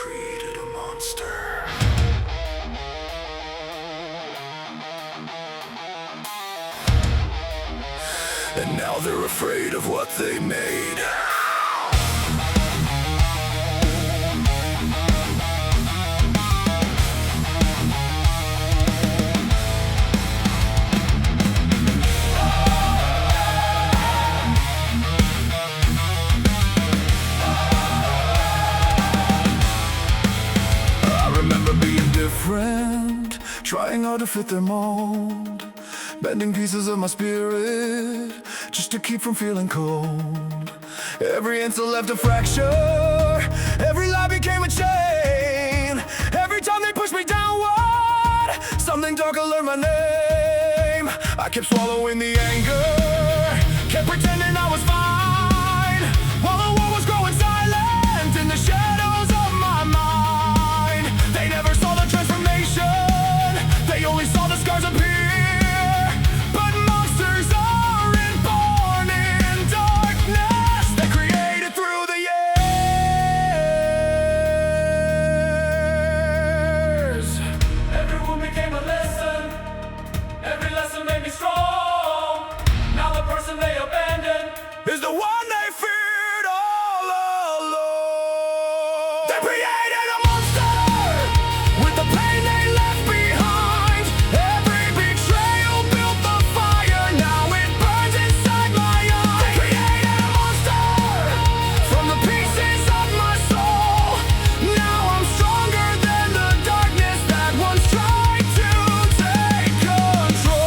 created a monster. And now they're afraid of what they made. I remember being different, trying hard to fit their mold, bending pieces of my spirit just to keep from feeling cold. Every insult left a fracture, every lie became a chain. Every time they pushed me downward, something darker learned my name. I kept swallowing the anger, kept pretending I was fine, while the war was growing silent in the shadows of my mind. They never saw the transformation, they only saw the scars appear. Is the one they feared all along. They created a monster with the pain they left behind. Every betrayal built the fire, now it burns inside my eyes. They created a monster from the pieces of my soul. Now I'm stronger than the darkness that once tried to take control.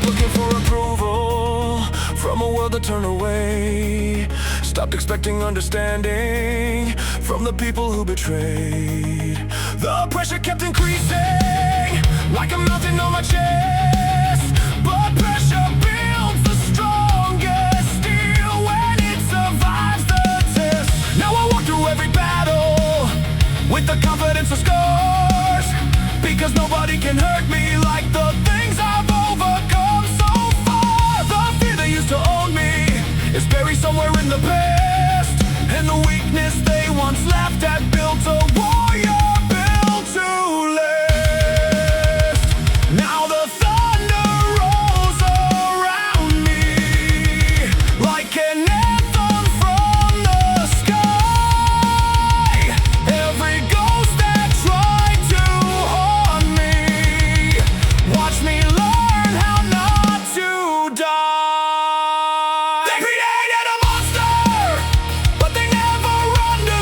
Looking for approval from a world that turned away. Stopped expecting understanding from the people who betrayed. The pressure kept increasing like a mountain on my chest, but pressure builds the strongest steel when it survives the test. Now I walk through every battle with the confidence of scars, because nobody can hurt me like the things I've overcome so far. The fear they used to own me is buried somewhere in the past, and the weakness they once laughed at built a warrior built to last. Now the thunder rolls around me like an anthem from the sky. Every ghost that tried to haunt me, watch me learn how not to die. They created a monster, but they never understood.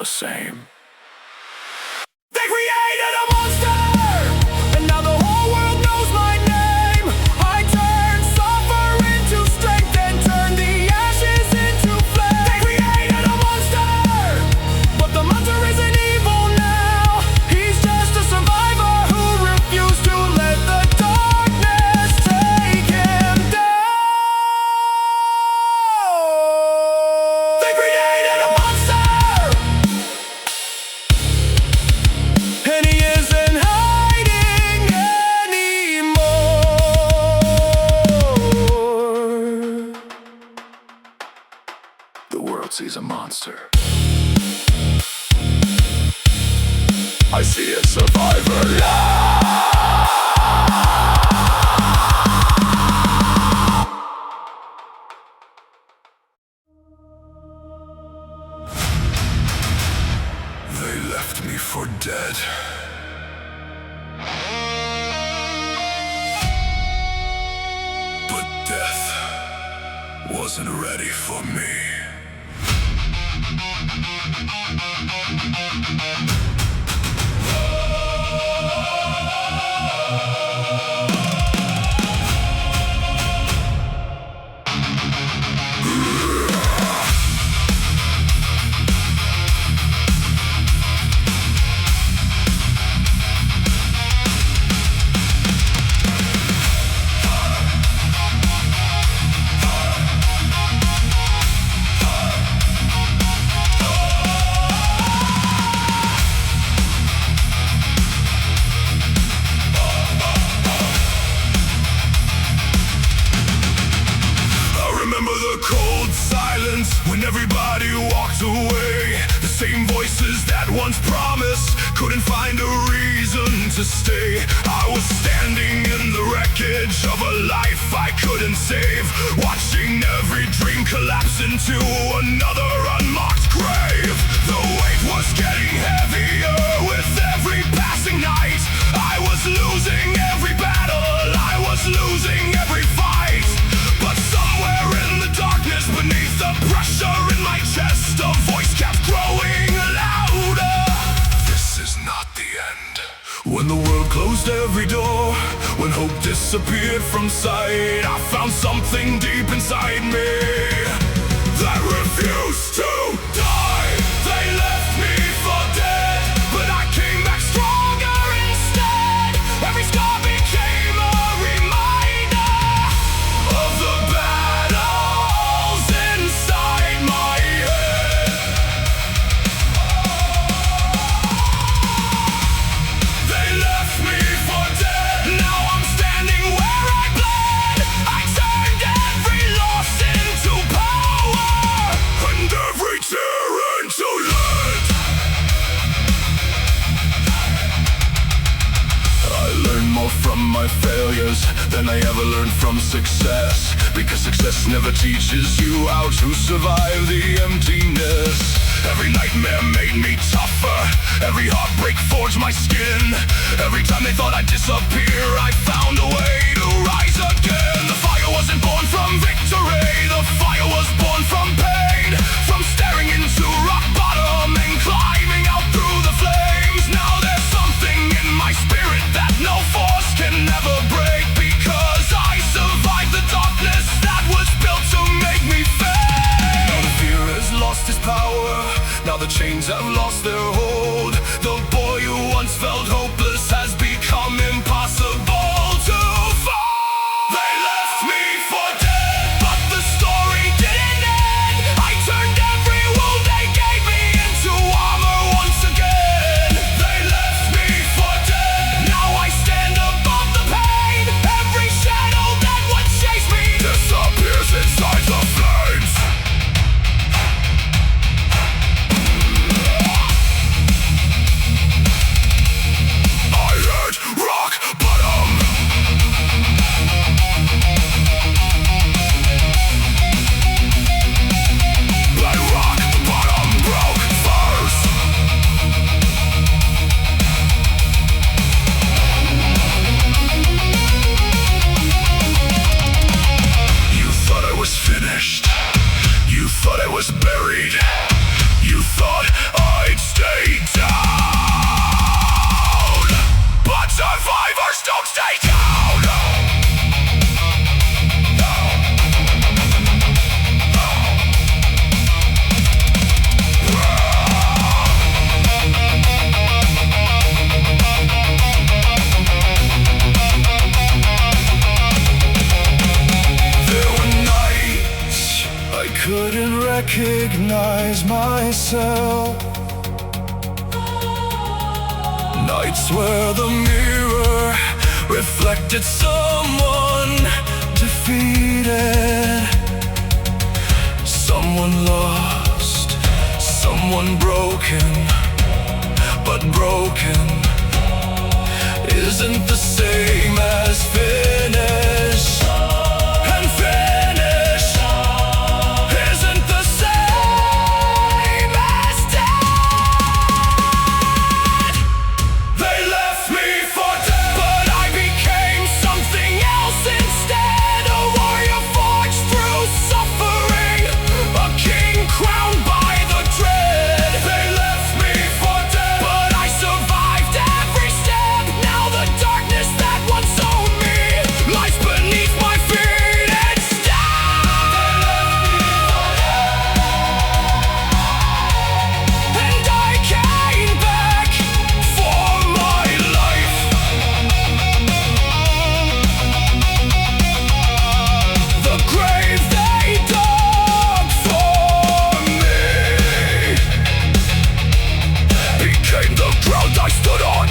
same. They created a monster, and now the whole world knows my name. I turned suffer into strength and turned the ashes into flame. They created a monster, but the monster isn't evil now. He's just a survivor who refused to let the darkness take him down. They created a monster, and he isn't hiding anymore. The world sees a monster. I see a survivor now. They left me for dead. But death wasn't ready for me. When everybody walked away, the same voices that once promised couldn't find a reason to stay. I was standing in the wreckage of a life I couldn't save, watching every dream collapse into another unmarked grave. The weight was getting heavier with every passing night. I was losing every battle, I was losing every fight. But somewhere in the darkness, beneath the pressure in my chest, a voice kept growing louder. This is not the end. When the world closed every door, when hope disappeared from sight, I found something deep inside me that refused to die. They left me for dead, but I came back stronger instead. Every scar became a reminder of the battles inside my head. They left me for dead, now I'm standing where I bled. I turned every loss into power, and every tear into lead. I learned more from my failures than I ever learned from success, because success never teaches you how to survive the emptiness. Every nightmare made me tougher, every heartbreak forged my skin. Every time they thought I'd disappear, I found a way to rise again. The fire wasn't born from victory, the fire was born from pain, from staring into rock bottom and climbing out through the flames. Now there's something in my spirit that no force can never break, because I survived the darkness that was built to make me fade. Now the fear has lost its power, now the chains have lost their hold. The boy who once felt hopeless has become impossible to fall. They left me for dead, but the story didn't end. I turned every wound they gave me into armor once again. They left me for dead, now I stand above the pain. Every shadow that once chased me disappears inside the flames. recognize myself. Nights where the mirror reflected someone defeated, someone lost, someone broken. But broken isn't the same as finish. And finish isn't the same as dead. They left me for dead, but I became something else instead. A warrior forged through suffering, a king crowned by the dread. They left me for dead, but I survived every step. Now the darkness that once owned me lies beneath my feet instead. And I came back for my life. The grave they dug for me became the ground I stood on.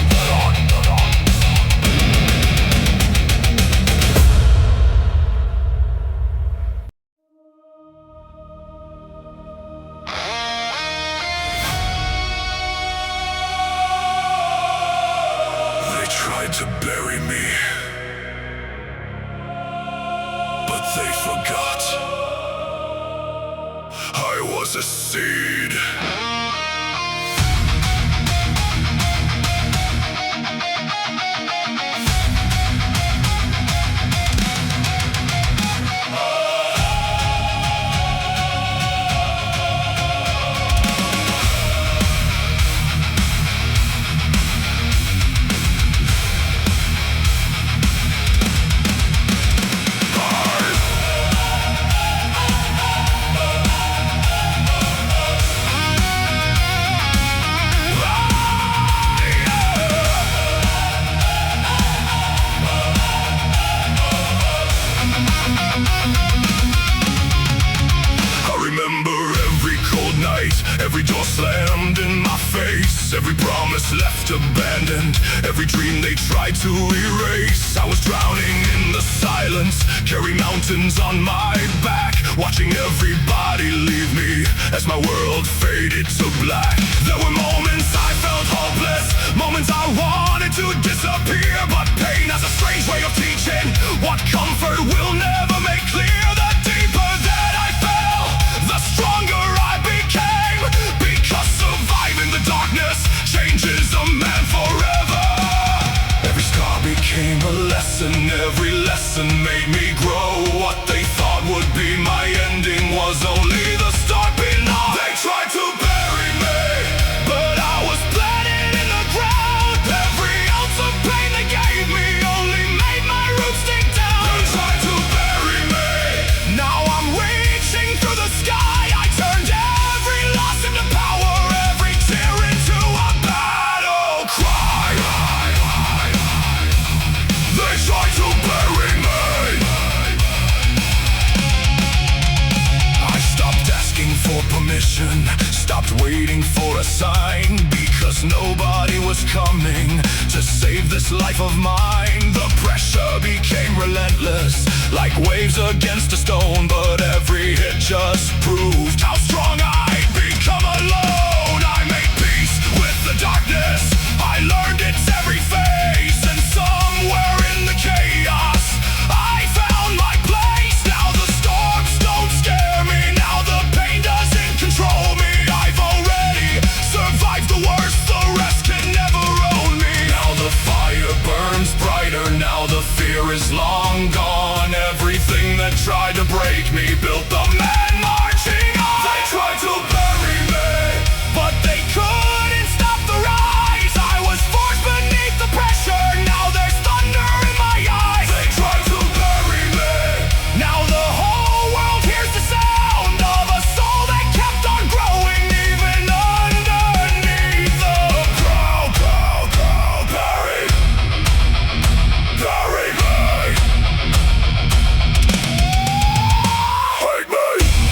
They tried to bury me, but they forgot I was a seed. Every door slammed in my face, every promise left abandoned, every dream they tried to erase. I was drowning in the silence, carrying mountains on my back, watching everybody leave me as my world faded to black. There were moments I felt hopeless, moments I wanted to disappear, but pain has a strange way of teaching what comfort will never make clear. The deeper that I fell, the stronger I became, because surviving the darkness changes a man forever. Every scar became a lesson, every lesson made me grow. What they thought would be my ending was only the start below. They tried to bury me, but I was planted in the ground. Every ounce of pain they gave me only made my roots dig down. They tried to bury me, now I'm reaching through the sky. I turned every loss into power, every tear into a battle cry. They tried to bury me. I stopped asking for permission, stopped waiting for a sign, because nobody was coming to save this life of mine. The pressure became relentless, like waves against a stone, but every hit just proved how strong I'd become alone. I made peace with the darkness, I learned its every face, and somewhere in the chaos I found my place. Now the storms don't scare me, now the pain doesn't control me. I've already survived the worst, the rest can never own me. Now the fire burns brighter, now the fear is long gone. Everything that tried to break me built the man marching on. They tried to bury me, but they couldn't stop the rise. I was forced beneath the pressure, now there's thunder in my eyes. They tried to bury me, now the whole world hears the sound of a soul that kept on growing even underneath the ground. Bury me. Take me.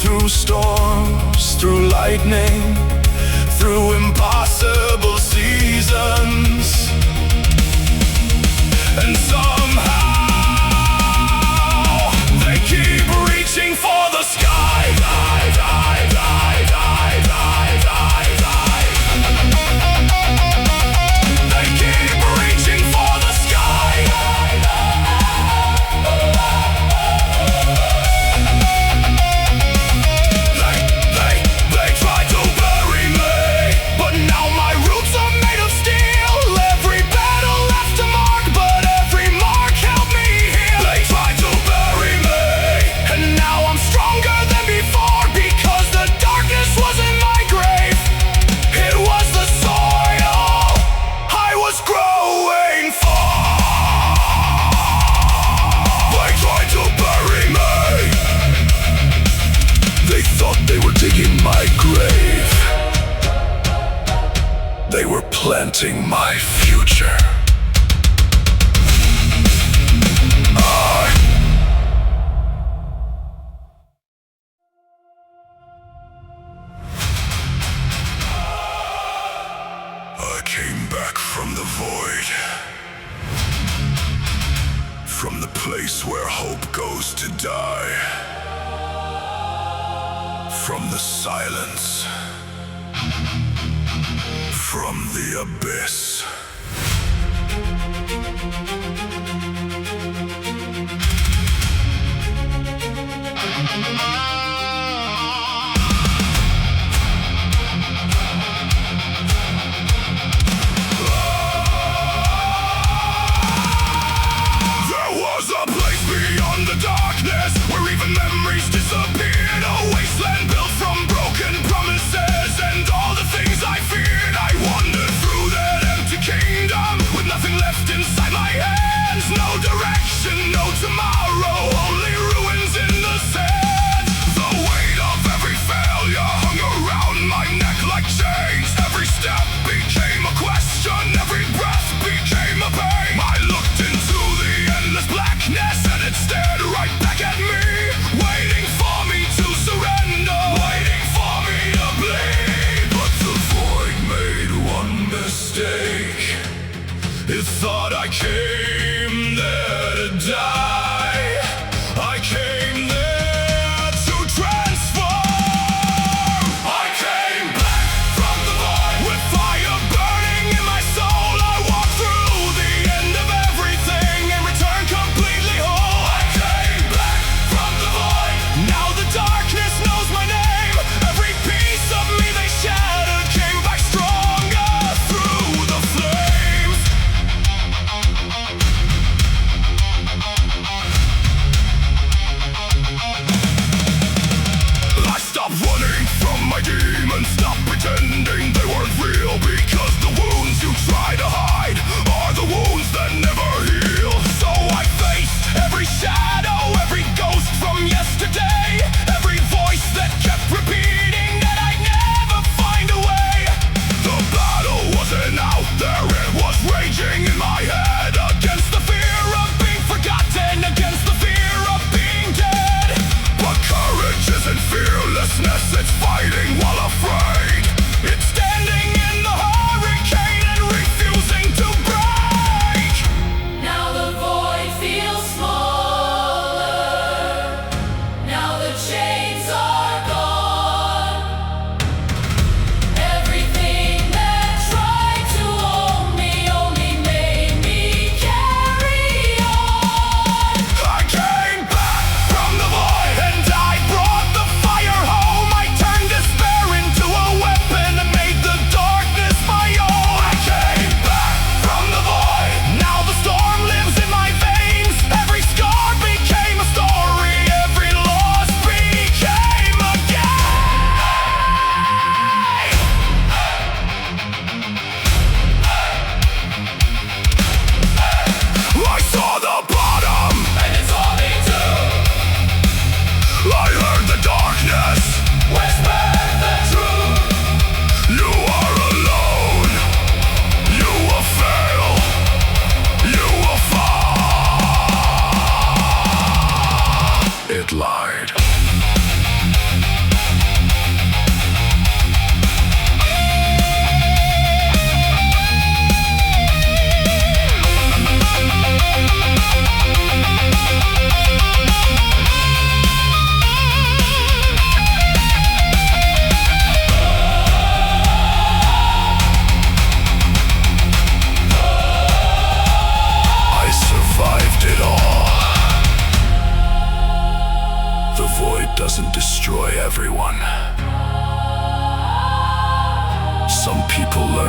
through storms, through lightning, through impossible seasons. And somehow they keep reaching for the sky. They keep reaching for the sky. They tried to bury me, but now my roots are made of steel. Every battle left a mark, but every mark helped me heal. They tried to bury me, and now I'm stronger than before, because the darkness wasn't my grave, it was the soil I was growing for. They tried to bury me. They thought they were digging my grave. They were planting my future. I came back from the void, from the place where hope goes to die, from the silence, from the abyss. There was a place beyond the darkness, where even memories disappeared. A wasteland built from broken promises and all the things I feared. I wandered through that empty cave,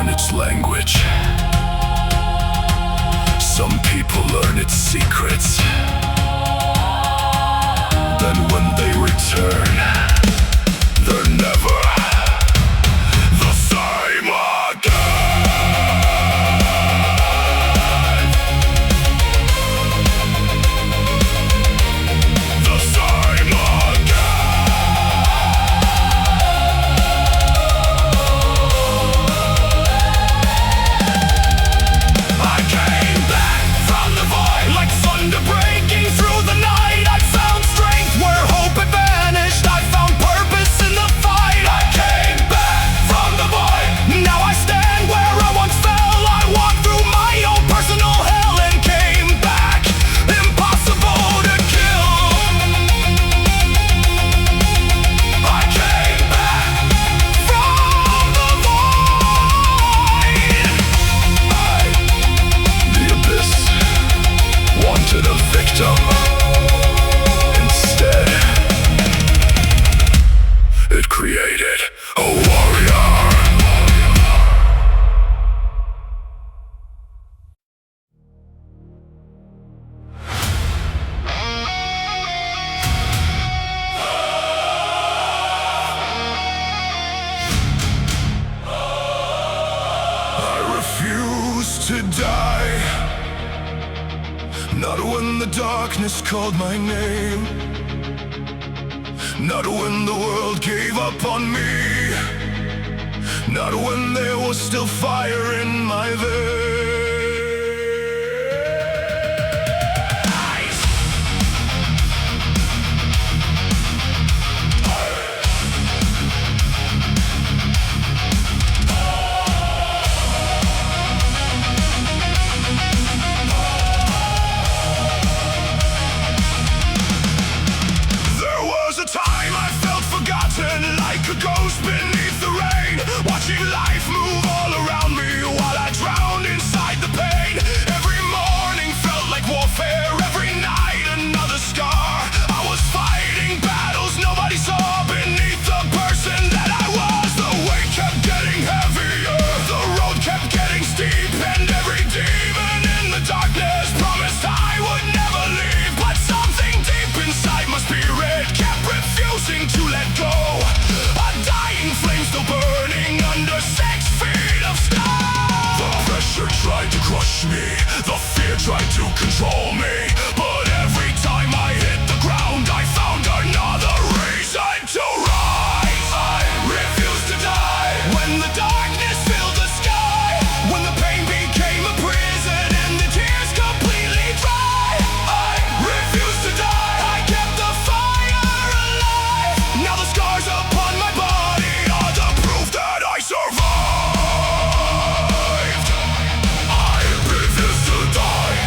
learn its language. Some people learn its secrets. Then when they return, they're never the same again. The same I came back from the void like thunder breaking through the night. I found strength where hope had vanished. I found purpose in the fight. I came back from the void. Now I stand where I once fell. I walked through my own personal hell and came back. Impossible to kill. I came back from the void. The abyss wanted a victim. Instead, it created a warrior. I refuse to die. Not when the darkness called my name. Not when the world gave up on me. Not when there was still fire in my veins. There was a time I felt forgotten, like a ghost beneath the rain, watching life move all around me while I drowned inside the pain. Every morning felt like warfare, every night another scar. I was fighting battles nobody saw beneath the person that I was. The weight kept getting heavier, the road kept getting steep, and every demon in the darkness promised I would never leave. But something deep inside my spirit kept refusing to let go. A dying flame still burning under 6 feet of snow. The pressure tried to crush me, the fear tried to control me, but every time I hit the ground I found another reason to rise. I refuse to die. When the darkness filled the sky, when the pain became a prison and the tears completely dry, I refuse to die. I kept the fire alive. Now the scars upon my body are the proof that I survived. I refuse to die.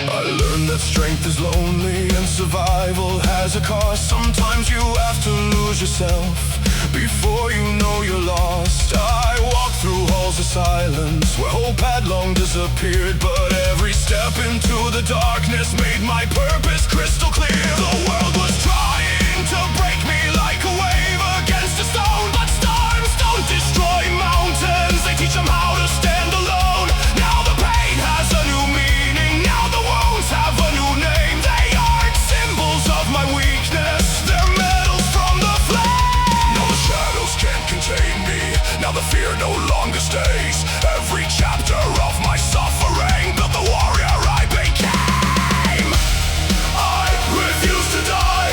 I learned that strength is lonely and survival has a cost. Sometimes you have to lose yourself before you know you're lost. I walked through halls of silence where hope had long disappeared, but every step into the darkness made my purpose crystal clear. The world was trying to break me like a wave against a stone, but storms don't destroy mountains, they teach them how to stand alone. Now the pain has a new meaning, now the wounds have a new name. They aren't symbols of my weakness, they're medals from the flame. Now the shadows can't contain me, now the fear no longer stays. Every chapter of my suffering built the warrior I became. I refuse to die.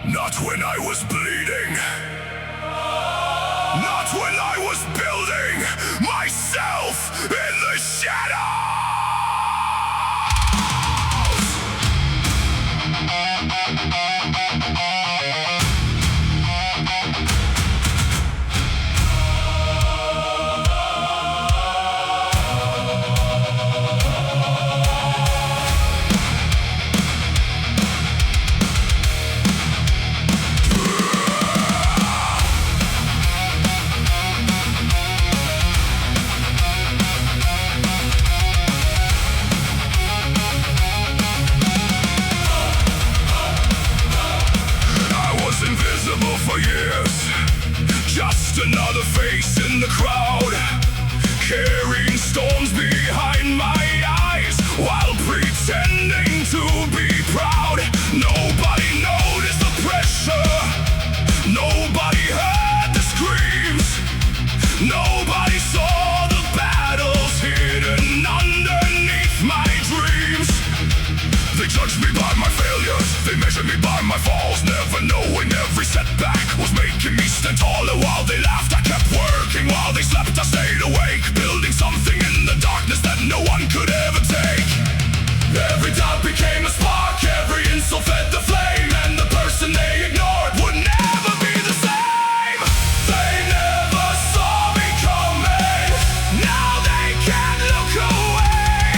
Not when I was bleeding. Not when I was building myself in the shadows. For years, just another face in the crowd, carrying storms behind my eyes while pretending to be proud. Nobody noticed the pressure, nobody heard the screams, nobody saw the battles hidden underneath my dreams. They judged me by my failures, they measured me by my falls, never knowing every setback was making me stand taller. While they laughed, I kept working. While they slept, I stayed awake, building something in the darkness that no one could ever take. Every doubt became a spark, every insult fed the flame, and the person they ignored would never be the same. They never saw me coming, now they can't look away.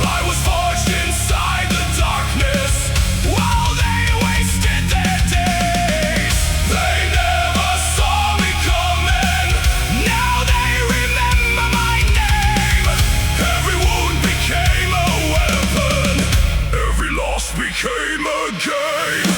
I was forged inside the darkness while they wasted their days. They never saw me coming, now they remember my name. Every wound became a weapon, every loss became a game.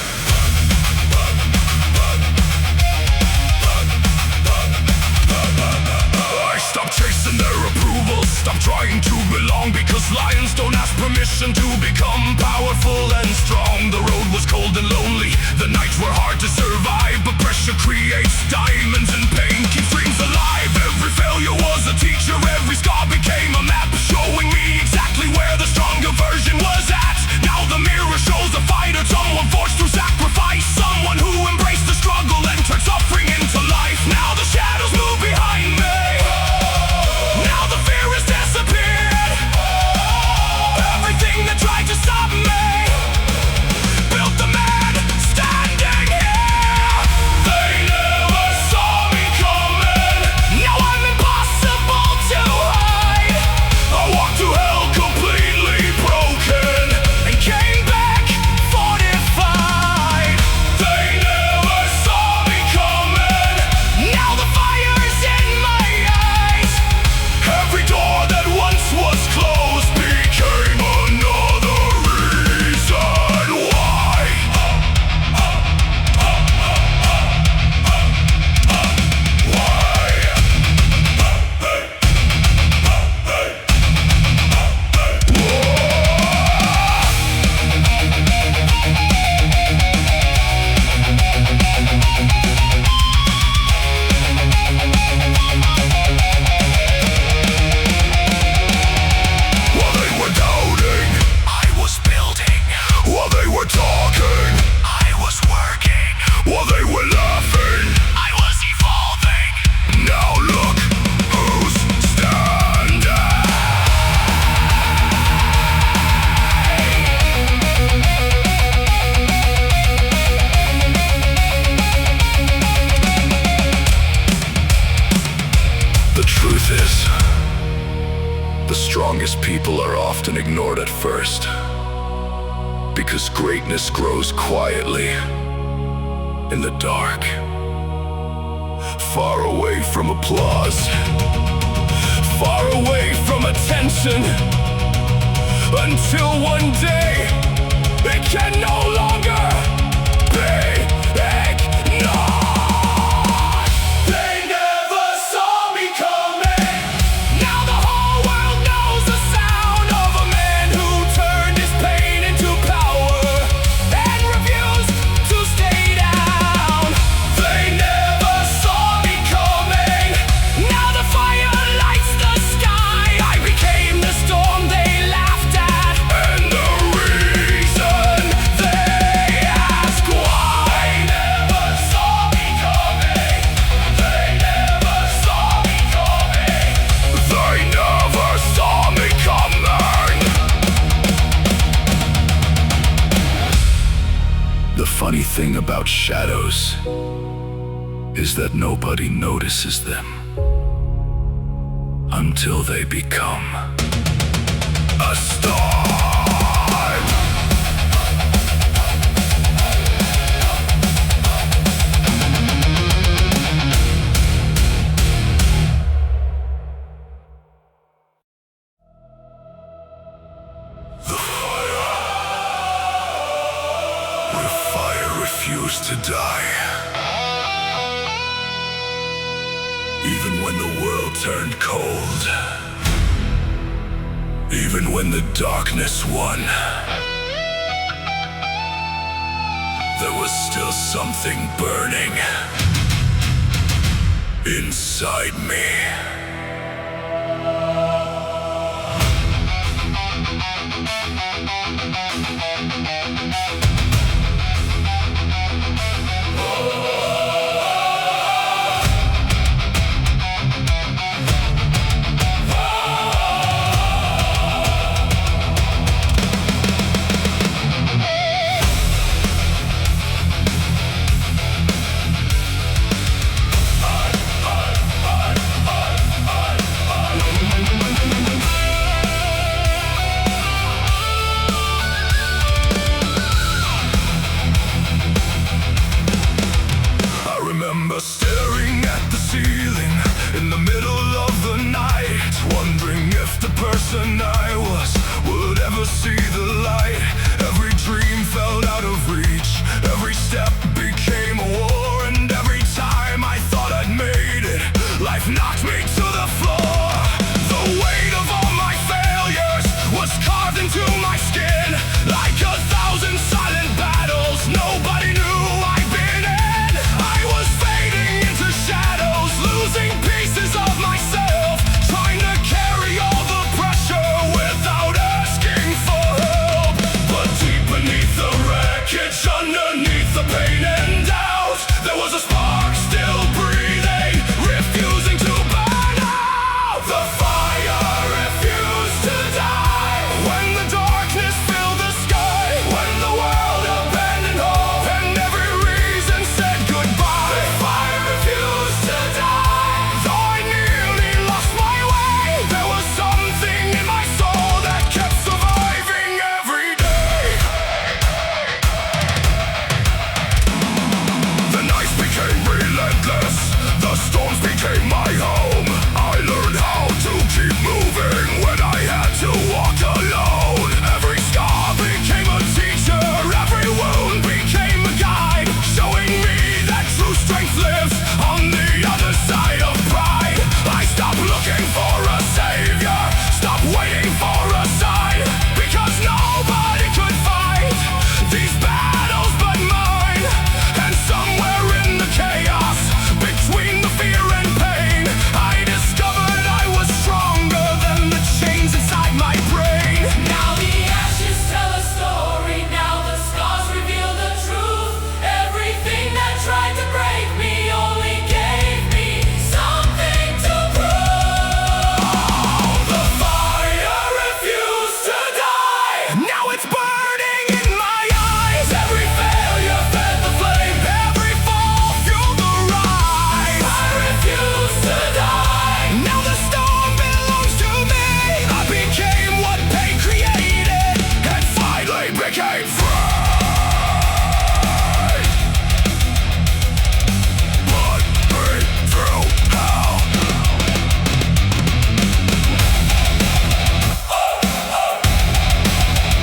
I stopped chasing their approval, stopped trying to belong, because lions don't ask permission to become powerful and strong. The road was cold and lonely, the nights were hard to survive, but pressure creates diamonds and pain keeps dreams alive. Every failure was a teacher, every scar became a map, showing me exactly where the stronger version was at. Now the mirror shows a fighter, someone forged through sacrifice, someone who embraced the struggle and turned suffering into life. Now the shadows move behind me, now the fear has disappeared. Everything that tried to stop me built the man standing here. They never saw me coming, now I'm impossible to hide. I walked to hell completely broken and came back fortified. They never saw me coming, now the fire's in my eyes. Every door that once was closed became another reason why. While they were doubting, I was building. While they were talking, I was working. While they were laughing, I was evolving. Now look who's standing. The truth is, the strongest people are often ignored at first, because greatness grows quietly in the dark, far away from applause, far away from attention, until one day it can no longer be ignored. They never saw me coming, now the whole world knows the sound of a man who turned his pain into power and refused to stay down. They never saw me coming, now the fire lights the sky. I became the storm they laughed at, and the reason they thing about shadows is that nobody notices them until they become a star. Refused to die. Even when the world turned cold, even when the darkness won, there was still something burning inside me. Staring at the ceiling in the middle of the night, wondering if the person I was would ever see the light. Every dream fell out of reach, every step became a war, and every time I thought I'd made it, life knocked me to the floor. The weight of all my failures was carved into my skin, like 1,000 silent battles nobody knew I'd been in. I was shadows, losing pieces of myself, trying to carry all the pressure without asking for help. But deep beneath the wreckage, underneath the pain and doubt, there was a spark still breathing, refusing to burn out. The fire refused to die. When the darkness filled the sky, when the world abandoned hope and every reason said goodbye, the fire refused to die. Though I nearly lost my way, there was something in my soul that kept surviving every day. The nights became relentless, the storms became my home. I learned how to keep moving when I had to walk alone. Every scar became a teacher, every wound became a guide, showing me that true strength lives on the other side of pride. I stopped looking for a savior, stopped waiting for a sign, because nobody could fight these battles but mine. And somewhere in the chaos, between the fear and pain, I discovered I was stronger than the chains inside my brain. Now the ashes tell a story, now the scars reveal the truth. Everything that tried to break me only gave me something to prove. The fire refused to die. Now it's burning in my eyes. Every failure fed the flame, Every fall fueled the rise. I refuse to die. Now the storm belongs to me. I became what pain created, and finally became free. Put me through hell.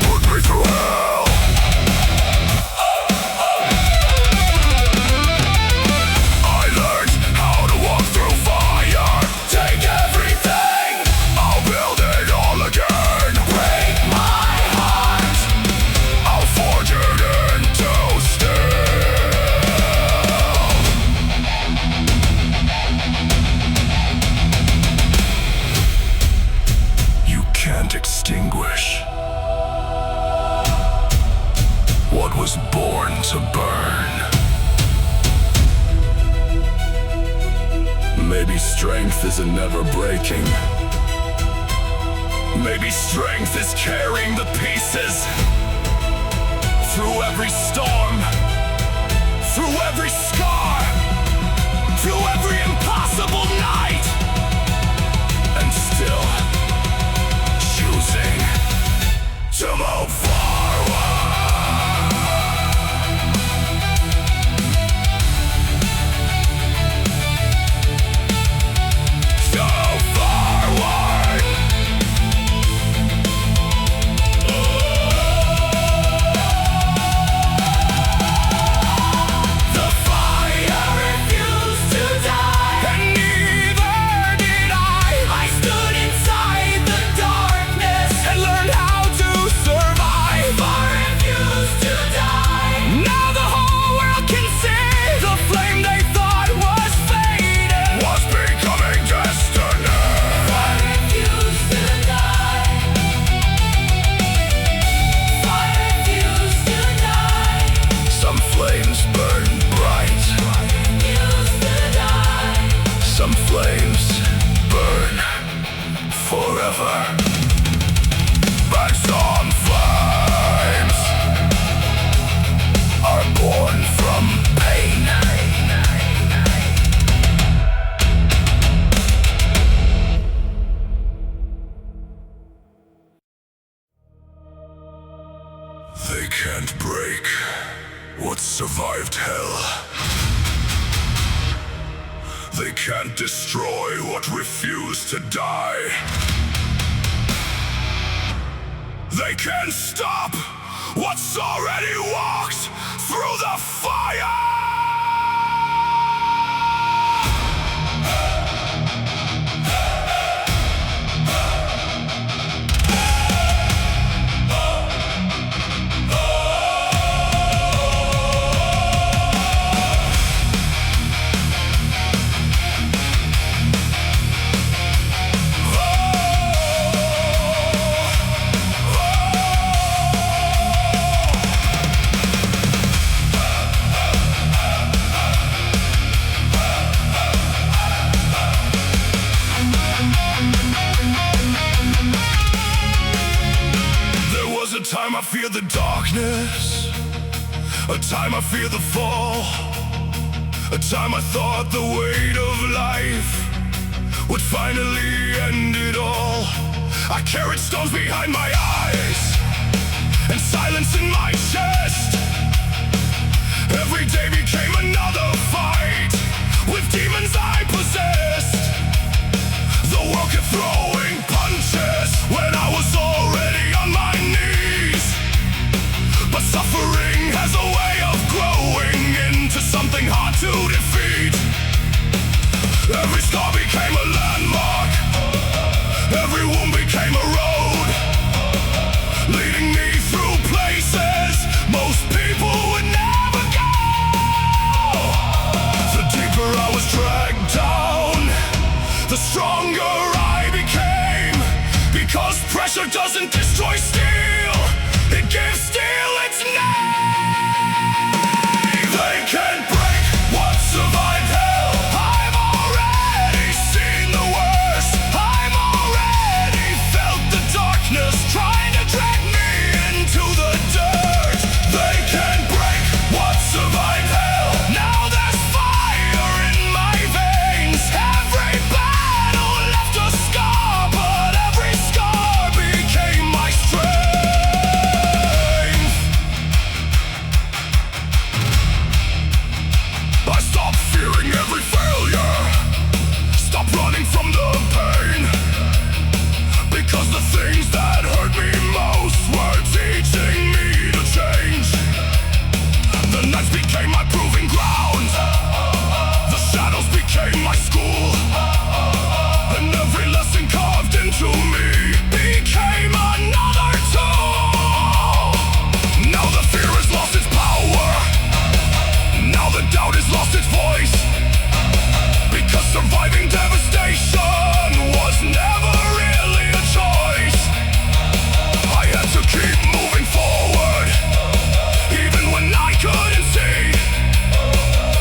Put me through hell. I learned how to walk through fire. Take everything, I'll build it all again. break my heart. I'll forge it into steel. You can't extinguish what was born to burn. Maybe strength isn't never breaking. Maybe strength is carrying the pieces through every storm. can't destroy what refused to die. They can't stop what's already walked through the fire. A time I feared the darkness, a time I feared the fall, a time I thought the weight of life would finally end it all. I carried stones behind my eyes and silence in my chest. Every day became another fight with demons I possessed. The world kept throwing punches when I was already on my knees. But suffering has a way of growing into something hard to defeat. Every scar became a landmark, every wound became a road, leading me through places most people would never go. The deeper I was dragged down, the stronger I became. Because pressure doesn't destroy steel, it gives steel its name. They can't break what survived hell. I've already seen the worst. I'm already felt the darkness trying to drag me into the dirt. They can't break what survived hell. Now there's fire in my veins. Every battle left a scar, but every scar became my strength. I stopped fearing every failure, stopped running from the pain, because the things that hurt me most were teaching me to change. The nights became my proving ground, the shadows became my school, and every lesson carved into me became another tool. Now the fear has lost its power, now the doubt has lost its voice, because surviving devastation was never really a choice. I had to keep moving forward, even when I couldn't see,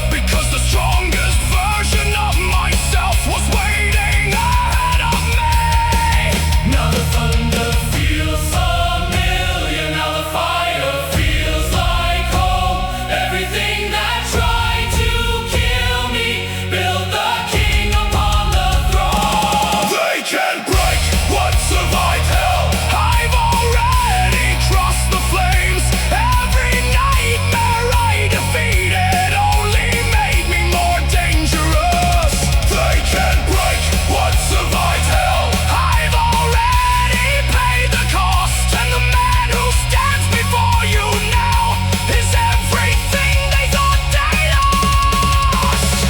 because the strongest version of myself was waiting ahead of me. Now the thunder feels familiar, now the fire feels like home. Everything that tried to kill me built the king upon the throne. They can't break what survived hell. I've already crossed the flames. Every nightmare I defeated only made me more dangerous. They can't break what survived hell. I've already paid the cost, and the man who stands before you now is everything they thought they lost.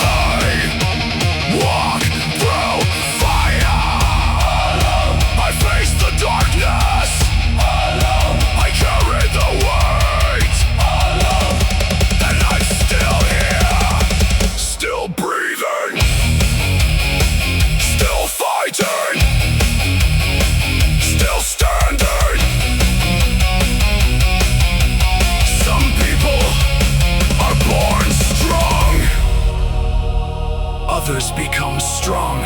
I walk through fire alone. I face the darkness alone. I carry the weight alone. And I'm still here, still breathing, still fighting, still standing. Some people are born strong, others become strong,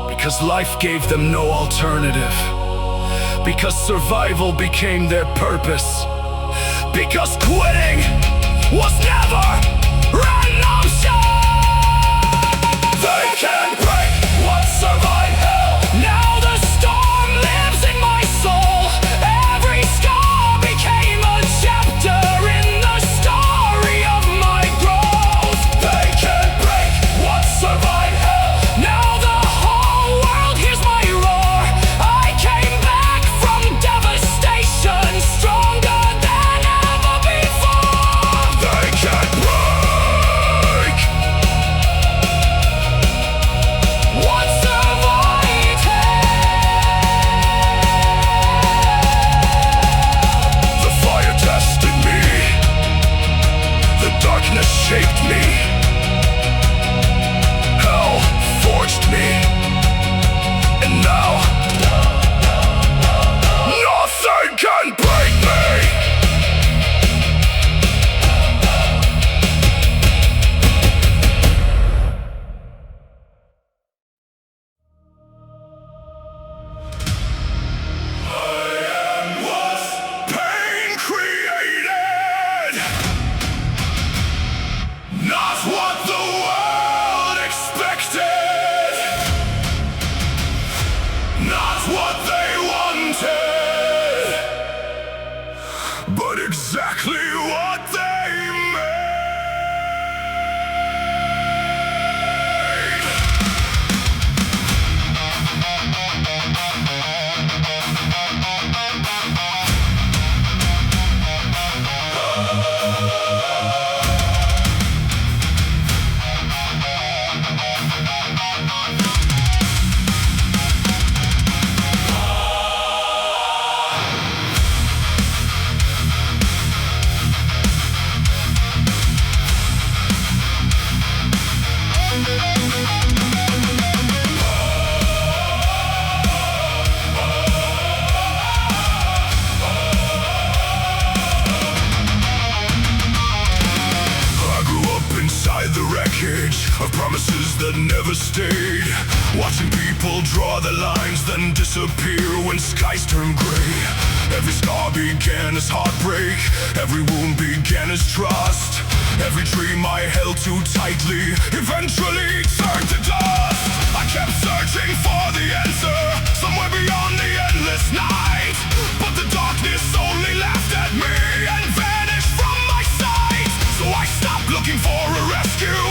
because life gave them no alternative, because survival became their purpose, because quitting was never an option. They can't break what survived hell. Now the storm lives in my soul. Every scar became a chapter in the story shaped me. Hell forged me. And now nothing can break me. Not what the world expected, not what they wanted, but exactly what they made. The wreckage of promises that never stayed, watching people draw the lines then disappear when skies turn gray. Every scar began as heartbreak, every wound began as trust. Every dream I held too tightly eventually turned to dust. I kept searching for the answer somewhere beyond the endless night, but the darkness only laughed at me and vanished from my sight. So I stopped looking for a rescue,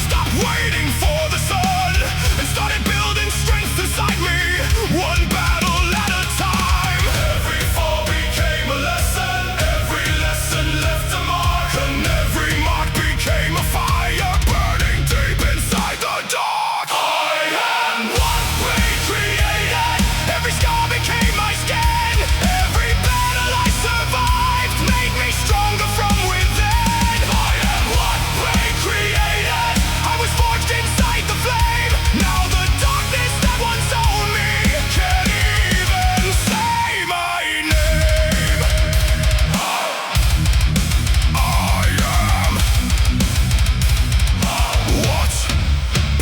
stopped waiting for the sun, and started building strength inside me, one battle at a time. Every fall became a lesson, every lesson left a mark, and every mark became a fire burning deep inside the dark. I am what we created, every scar became my skin, every battle I survived made me stronger from within. I am what we created, I was forged inside the flame. Now the darkness that once owned me can't even say my name. I am what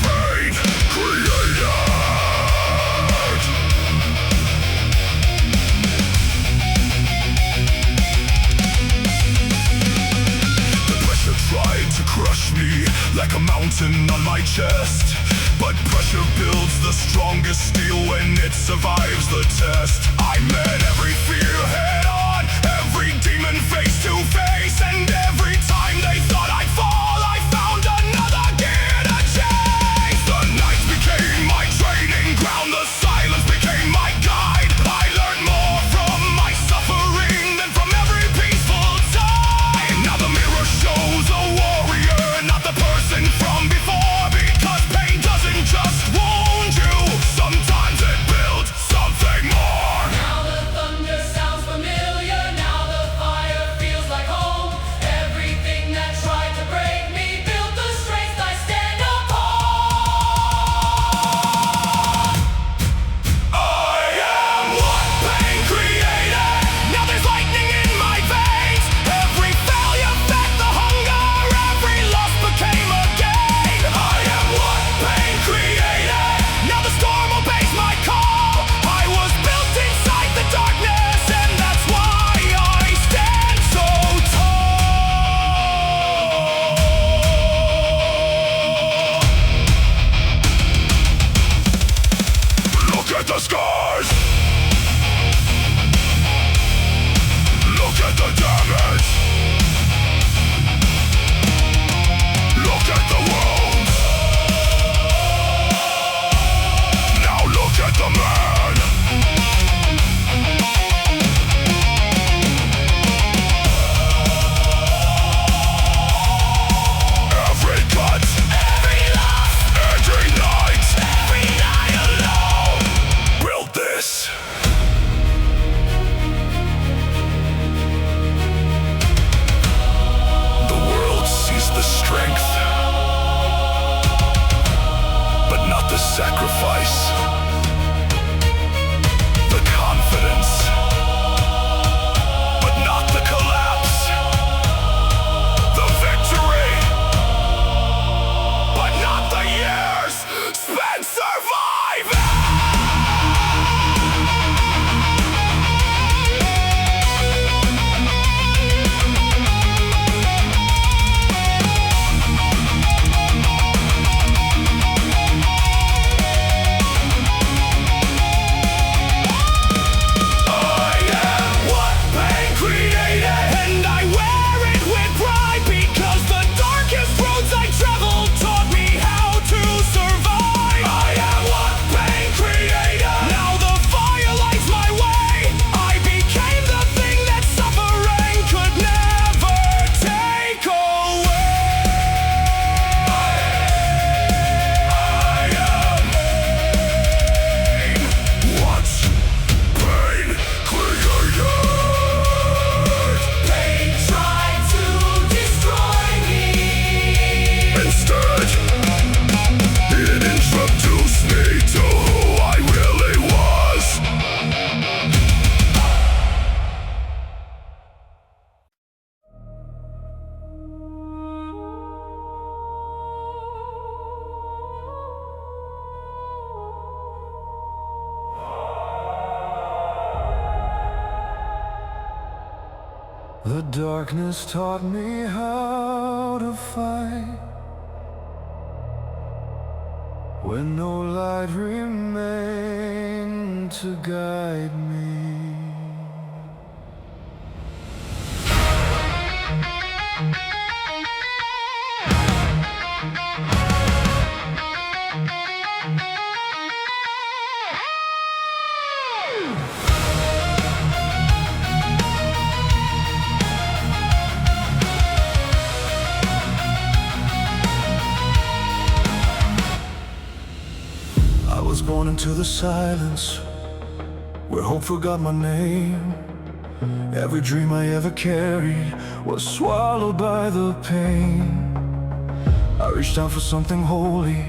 pain created. The pressure tried to crush me like a mountain on my chest, but pressure builds the strongest steel when it survives the test. I met every fear head on, every demon face to face, and every time they thought I'd fall, I found another gear to chase. The nights became my training ground, the silence became my guide. I learned more from my suffering than from every peaceful time. Now the mirror shows a warrior, not the person from before, because pain doesn't just wound you, sometimes it builds something more. Now the thunder sounds familiar, now the fire The darkness taught me how to fight when no light remained to guide me. I was born into the silence, where hope forgot my name. Every dream I ever carried was swallowed by the pain. I reached out for something holy,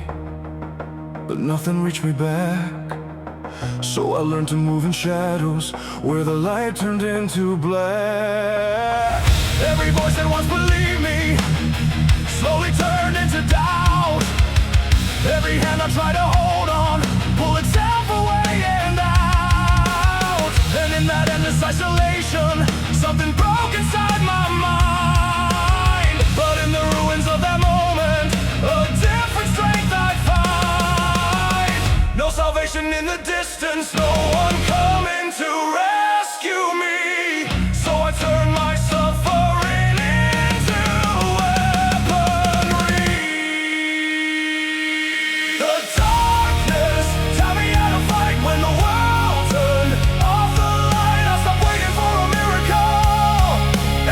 but nothing reached me back. So I learned to move in shadows, where the light turned into black. Every voice that once believed me slowly turned into doubt. Every hand I tried to hold on pulled itself away and out. And in that endless isolation, something broke inside my mind. But in the ruins of that moment, a different strength I find. No salvation in the distance, no one coming to rescue me. So I turned my suffering into weaponry. The darkness taught me how to fight when the world turned off the light. I stopped waiting for a miracle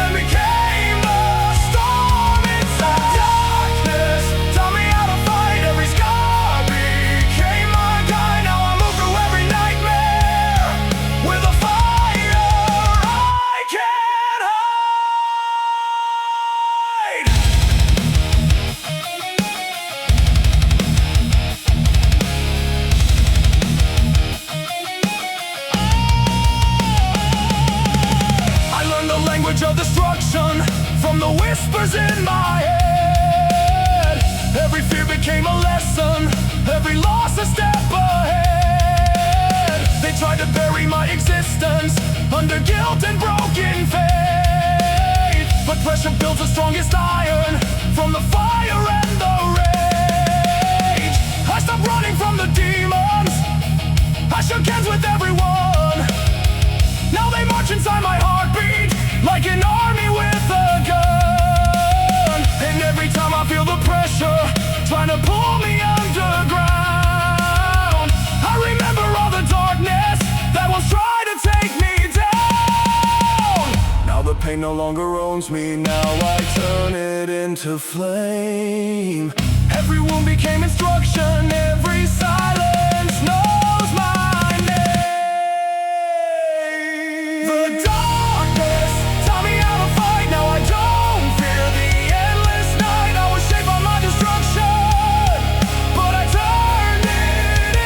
and became the storm inside. Darkness taught me how to fight. Every scar became my guide. Now I move through every nightmare with a fire I can't hide. I learned the language of destruction from the whispers in my head. Every fear became a lesson, every loss a step ahead. They tried to bury my existence under guilt and broken faith. But pressure builds the strongest iron from the fire and the rage. I stopped running from the demons, I shook hands with everyone. Now they march inside my heartbeat like an army with a gun. And every time I feel the pressure trying to pull me underground, I remember all the darkness that once tried to take me down. Now the pain no longer owns me, now I turn it into flame. Every wound became instruction, every silence knows my name. The darkness taught me how to fight, now I don't fear the endless night. I was shaped by my destruction, but I turned it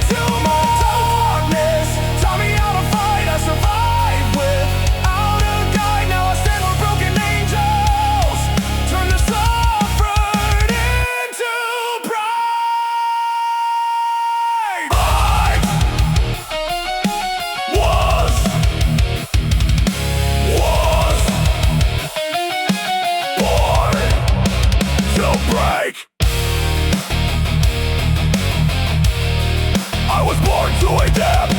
into my darkness. Taught me how to fight, I survived without a guide. Now I stand where broken angels turn the suffering into pride. I was born to break. I was born to adapt.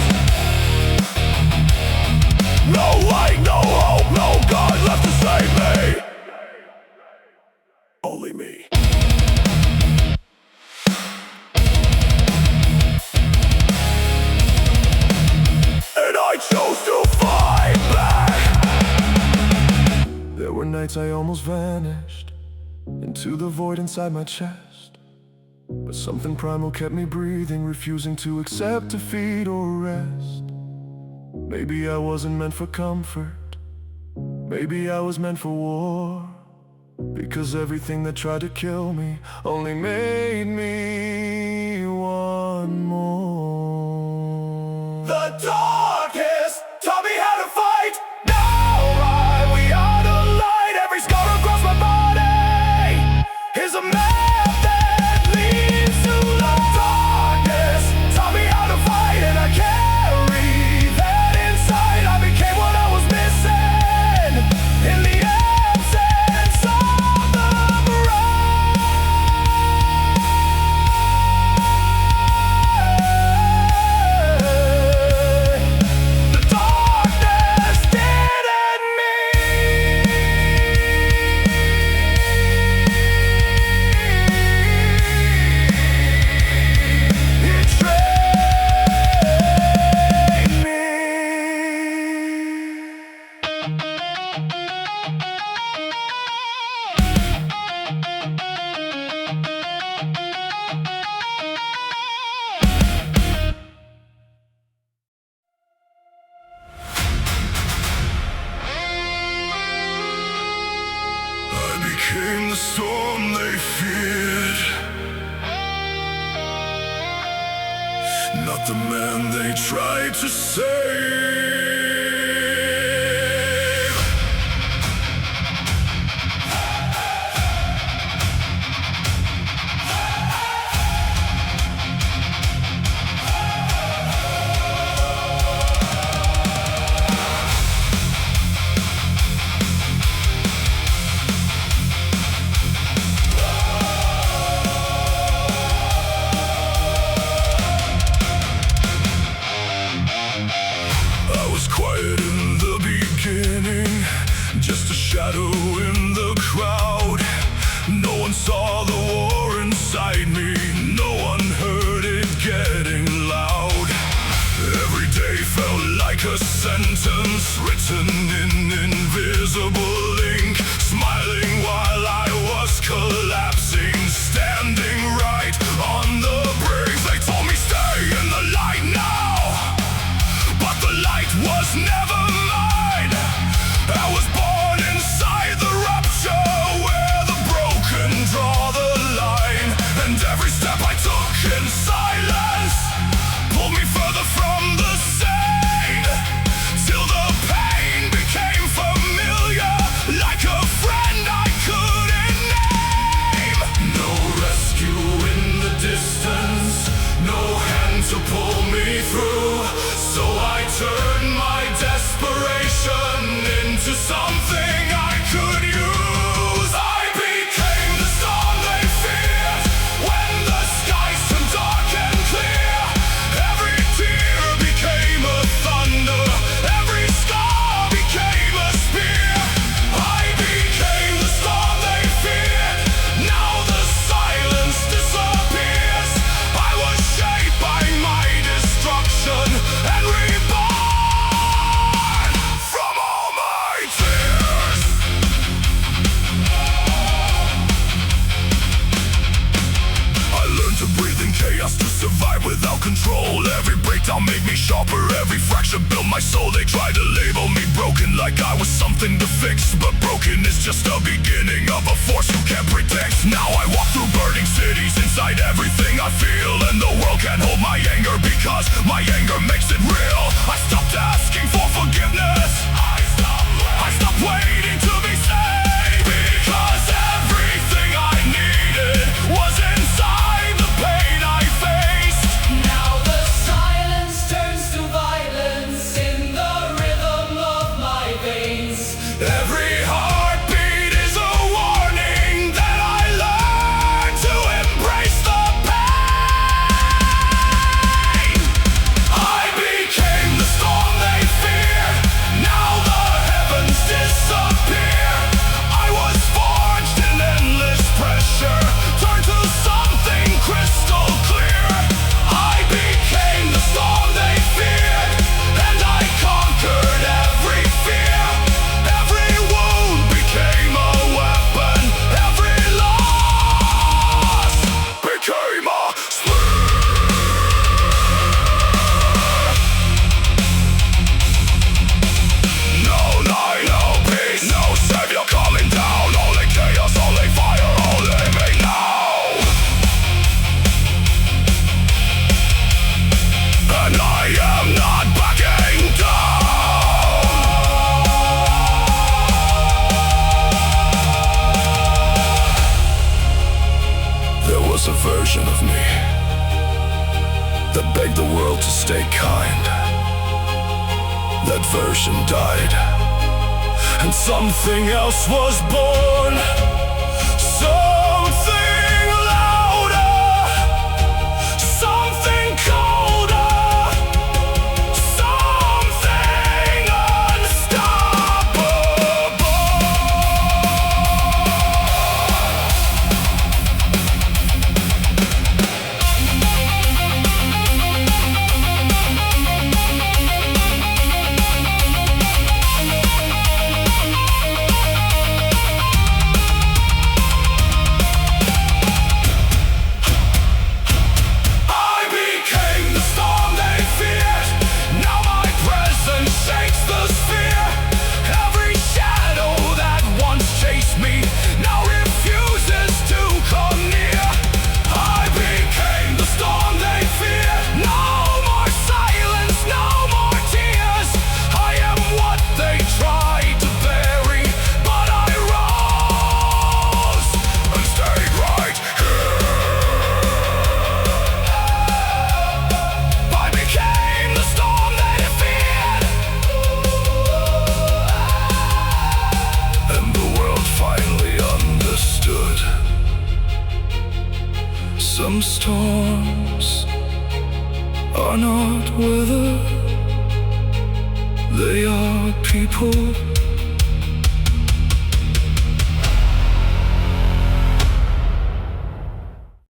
No light, no hope, no God left to save me. Only me. And I chose to fight back. There were nights I almost vanished into the void inside my chest. But something primal kept me breathing, refusing to accept defeat or rest. Maybe I wasn't meant for comfort, maybe I was meant for war. Because everything that tried to kill me only made me want more. The darkest taught me how to fight. Now we are the light. Every scar across my body is a map that leads to the darkness. Taught me how to fight, and I carry that inside. I became what I was missing, I became the storm they feared, not the man they tried to save. I was quiet in the beginning, just a shadow in the crowd. No one saw the war inside me, no one heard it getting loud. Every day felt like a sentence written in invisible ink, smiling while I was collapsing, standing right on the brink. They told me stay in the light now, but the light was never mine. I was born inside the rupture, where the broken draw the line. And every step I took in silence pulled me further from the scene, till the pain became familiar, like a friend I couldn't name. No rescue in the distance, no hand to pull me through. So I turned my desperation into something I could use. I became the storm they feared, when the skies turned dark and clear. Every tear became a thunder, every scar became a spear. I became the storm they feared, now the silence disappears. I was shaped by my destruction and reborn from all my tears. I learned to breathe in chaos, to survive without control. Every breakdown made me sharper, every fracture built my soul. They tried to label me broken, like I was something to fix, but broken is just the beginning of a force you can't predict. Now I walk through burning cities, inside everything I feel, and the world can't hold my anger, because my anger makes it real. I stopped asking for forgiveness, I stopped waiting to be saved, because everything I needed was inside the pain I faced. Now the silence turns to violence in the rhythm of my veins. Every heartbeat is a warning that I learned to embrace the pain. I became the storm they feared, now the heavens disappear. I was forged in endless pressure, turned to something crystal clear. I became the storm they feared, and I conquered every fear. Every wound became a weapon, every loss became a slur. No light, no peace, no savior coming down. Only chaos, only fire, only me now. And I am not backing down. There was a version of me that begged the world to stay kind. That version died, and something else was born. Something louder, something colder, something unstoppable. are not weather, they are people.